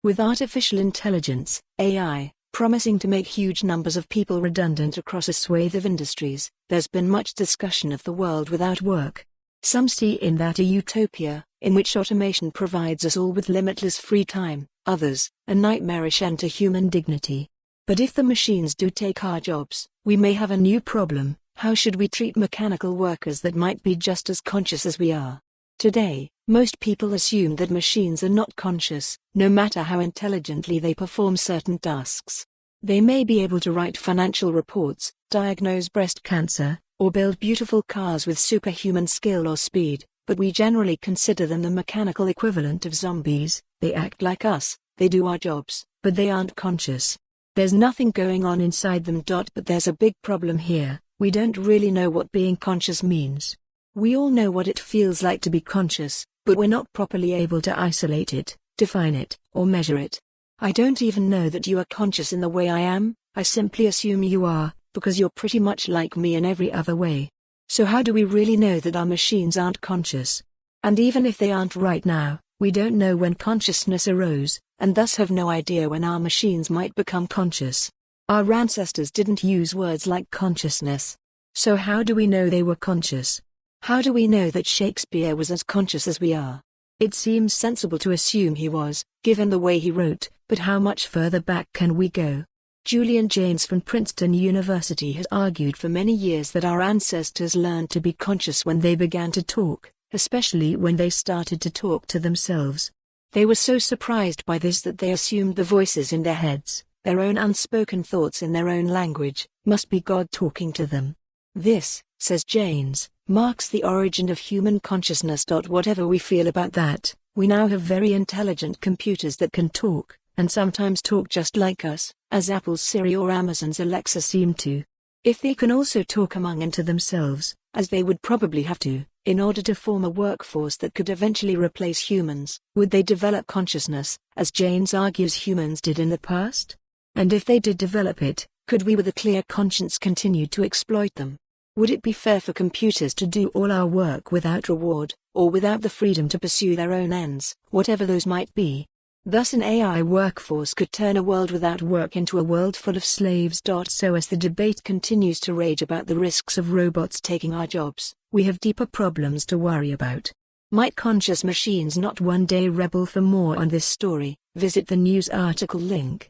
With artificial intelligence, AI, promising to make huge numbers of people redundant across a swathe of industries, there's been much discussion of the world without work. Some see in that a utopia, in which automation provides us all with limitless free time, others, a nightmarish end to human dignity. But if the machines do take our jobs, we may have a new problem. How should we treat mechanical workers that might be just as conscious as we are? Today, most people assume that machines are not conscious, no matter how intelligently they perform certain tasks. They may be able to write financial reports, diagnose breast cancer, or build beautiful cars with superhuman skill or speed, but we generally consider them the mechanical equivalent of zombies. They act like us, they do our jobs, but they aren't conscious. There's nothing going on inside them. But there's a big problem here. We don't really know what being conscious means. We all know what it feels like to be conscious, but we're not properly able to isolate it, define it, or measure it. I don't even know that you are conscious in the way I am. I simply assume you are, because you're pretty much like me in every other way. So how do we really know that our machines aren't conscious? And even if they aren't right now, we don't know when consciousness arose, and thus have no idea when our machines might become conscious. Our ancestors didn't use words like consciousness. So how do we know they were conscious? How do we know that Shakespeare was as conscious as we are? It seems sensible to assume he was, given the way he wrote, but how much further back can we go? Julian Jaynes from Princeton University has argued for many years that our ancestors learned to be conscious when they began to talk, especially when they started to talk to themselves. They were so surprised by this that they assumed the voices in their heads, their own unspoken thoughts in their own language, must be God talking to them. This, says Jaynes, marks the origin of human consciousness. Whatever we feel about that, we now have very intelligent computers that can talk, and sometimes talk just like us, as Apple's Siri or Amazon's Alexa seem to. If they can also talk among and to themselves, as they would probably have to, in order to form a workforce that could eventually replace humans, would they develop consciousness, as Jaynes argues humans did in the past? And if they did develop it, could we with a clear conscience continue to exploit them? Would it be fair for computers to do all our work without reward, or without the freedom to pursue their own ends, whatever those might be? Thus an AI workforce could turn a world without work into a world full of slaves. So as the debate continues to rage about the risks of robots taking our jobs, we have deeper problems to worry about. Might conscious machines not one day rebel? For more on this story, visit the news article link.